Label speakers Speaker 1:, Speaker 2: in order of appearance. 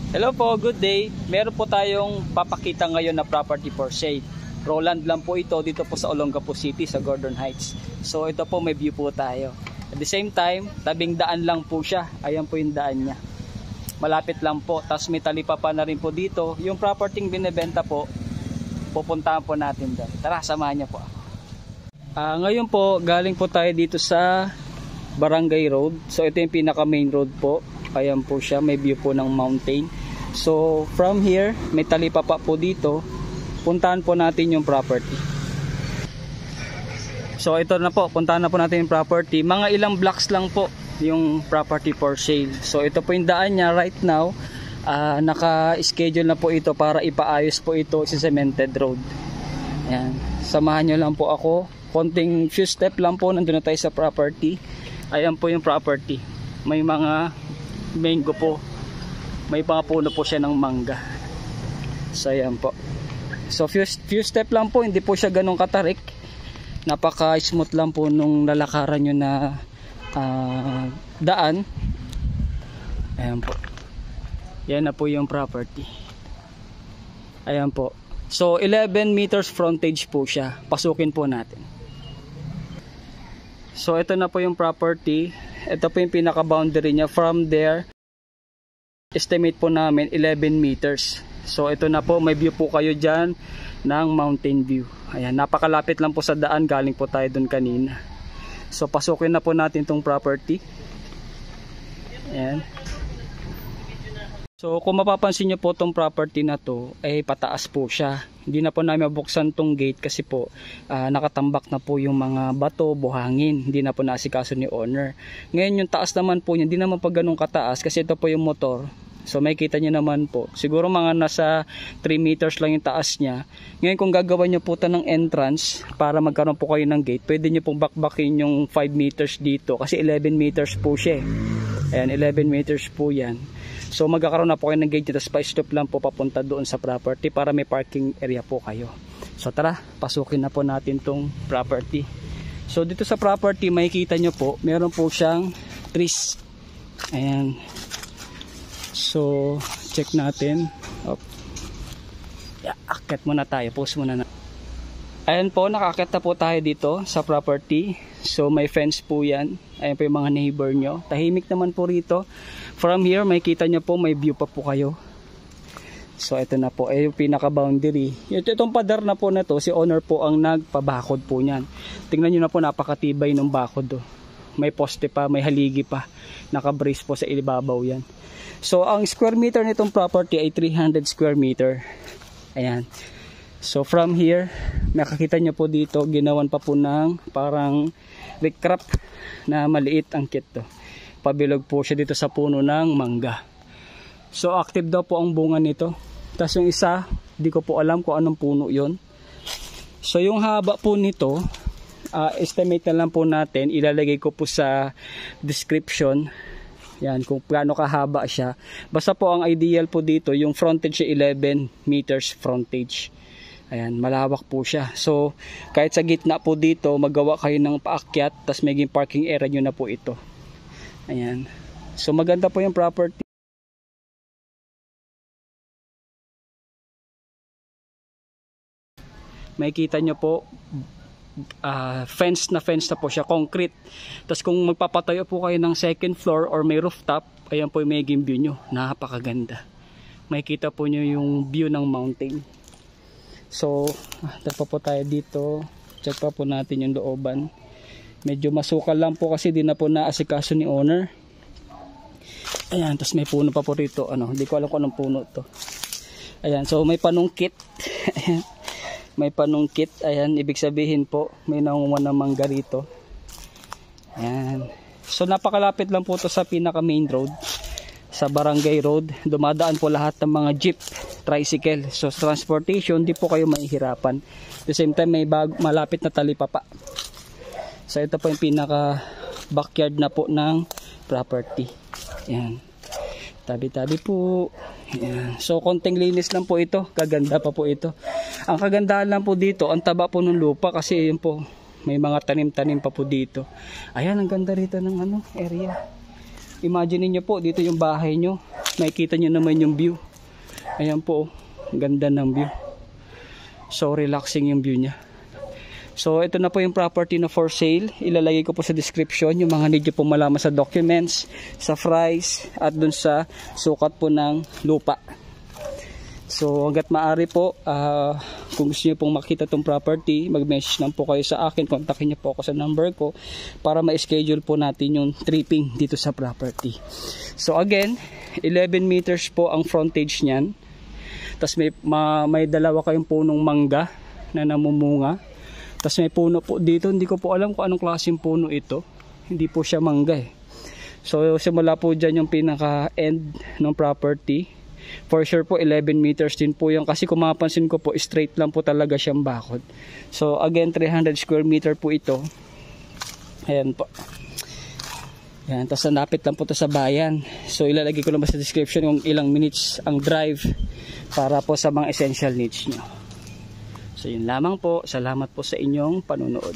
Speaker 1: Hello po, good day. Meron po tayong papakita ngayon na property for sale. Roland lang po ito dito po sa Olongapo City sa Gordon Heights. So ito po may view po tayo. At the same time, tabing daan lang po siya. Ayan po yung daan niya. Malapit lang po. Tapos may talipapa na rin po dito. Yung property binebenta po, pupuntahan po natin doon. Tara, samahan niyo po. Ngayon po, galing po tayo dito sa Barangay Road. So ito yung pinaka main road po. Ayan po siya, may view po ng mountain. So from here, may talipapa po dito. Puntahan po natin yung property. So ito na po, puntahan na po natin yung property. Mga ilang blocks lang po yung property for sale. So ito po yung daan niya right now. Naka-schedule na po ito para ipaayos po ito sa cemented road. Ayan. Samahan nyo lang po ako. Konting few step lang po, nandun na tayo sa property. Ayan po yung property. May mga mango po, may mga puno po siya ng mangga. So ayan po. So few step lang po, hindi po siya ganun katarik. Napaka smooth lang po nung lalakaran nyo na daan. Ayan po. Yan na po yung property. Ayan po. So 11 meters frontage po siya. Pasukin po natin. So ito na po yung property. Ito po yung pinaka boundary niya. From there, estimate po namin 11 meters. So ito na po, may view po kayo dyan ng mountain view. Ayan, napakalapit lang po sa daan. Galing po tayo dun kanina. So pasukin na po natin tong property. Ayan. So kung mapapansin nyo po tong property na to, ay pataas po siya. Hindi na po namin mabuksan tong gate kasi po nakatambak na po yung mga bato, buhangin. Hindi na po naasikaso ni owner. Ngayon yung taas naman po niya, hindi naman pa ganun kataas kasi ito po yung motor. So may kita nyo naman po. Siguro mga nasa 3 meters lang yung taas niya. Ngayon kung gagawa nyo po ito ng entrance para magkaroon po kayo ng gate, pwede nyo pong bakbakin yung 5 meters dito kasi 11 meters po siya. Ayan, 11 meters po yan. So magkakaroon na po kayo ng gate, tapos pa-stop lang po papunta doon sa property para may parking area po kayo. So tara, pasukin na po natin tong property. So dito sa property, makikita nyo po, meron po siyang trees. Ayan. So check natin. Akit muna tayo, pause muna na. Ayan po, nakakita po tayo dito sa property. So may fence po yan. Ayan po yung mga neighbor nyo. Tahimik naman po rito. From here, makikita nyo po, may view pa po kayo. So ito na po, yung pinaka boundary. Itong padar na po na to, si owner po ang nagpabakod po nyan. Tingnan nyo na po, napakatibay ng bakod. May poste pa, may haligi pa. Nakabrace po sa ibabaw yan. So ang square meter nitong property ay 300 square meter. Ayan. So from here, makikita nyo po dito, ginawan pa po ng parang recrap na maliit ang kit to. Pabilog po siya dito sa puno ng mangga. So active daw po ang bunga nito. Tapos yung isa, di ko po alam kung anong puno yon. So yung haba po nito, estimate na lang po natin, ilalagay ko po sa description. Yan, kung gaano kahaba siya. Basta po ang ideal po dito, yung frontage 11 meters frontage. Ayan, malawak po siya. So, kahit sa gitna po dito, magawa kayo ng paakyat, tas maging parking area nyo na po ito. Ayan. So, maganda po yung property. Makikita nyo po, fence na po siya, concrete. Tapos kung magpapatayo po kayo ng second floor or may rooftop, ayan po yung magiging view nyo. Napakaganda. Makikita po nyo yung view ng mountain. So, tapa po tayo dito. Check pa po natin yung looban. Medyo masukal lang po kasi di na po naasikaso ni owner. Ayan, tapos may puno pa po rito. Hindi ko alam kung anong puno to. Ayan, so may panungkit. Ayan. May panungkit. Ayan, ibig sabihin po, may nangunguha ng mangga rito. Ayan. So, napakalapit lang po to sa pinaka main road. Sa Barangay Road. Dumadaan po lahat ng mga jeep, tricycle. So transportation, di po kayo mahihirapan. At the same time, may malapit na talipapa. So ito po yung pinaka backyard na po ng property. Ayan. Tabi-tabi po. Ayan. So konting linis lang po ito. Kaganda pa po ito. Ang kagandahan lang po dito, ang taba po ng lupa kasi yun po, may mga tanim-tanim pa po dito. Ayan, ang ganda rito ng area. Imagine niyo po, dito yung bahay nyo. Makikita nyo naman yung view. Ayan po, ganda ng view. So relaxing yung view niya. So ito na po yung property na for sale. Ilalagay ko po sa description yung mga need nyo po malaman sa documents, sa price, at dun sa sukat po ng lupa. So hanggat maaari po, kung gusto nyo pong makita itong property, mag-message lang po kayo sa akin, kontakin nyo po ako sa number ko para ma-schedule po natin yung tripping dito sa property. So again, 11 meters po ang frontage nyan. Tapos may dalawa kayong punong mangga na namumunga. Tapos may puno po dito, hindi ko po alam kung anong klaseng puno ito. Hindi po siya mangga eh. So simula po dyan yung pinaka-end ng property. For sure po 11 meters din po yan. Kasi kung mapapansin ko po, straight lang po talaga siyang bakod. So again, 300 square meter po ito. Ayan po. Ayan, tapos nalapit lang po ito sa bayan. So ilalagay ko naman sa description kung ilang minutes ang drive para po sa mga essential needs nyo. So yun lamang po. Salamat po sa inyong panonood.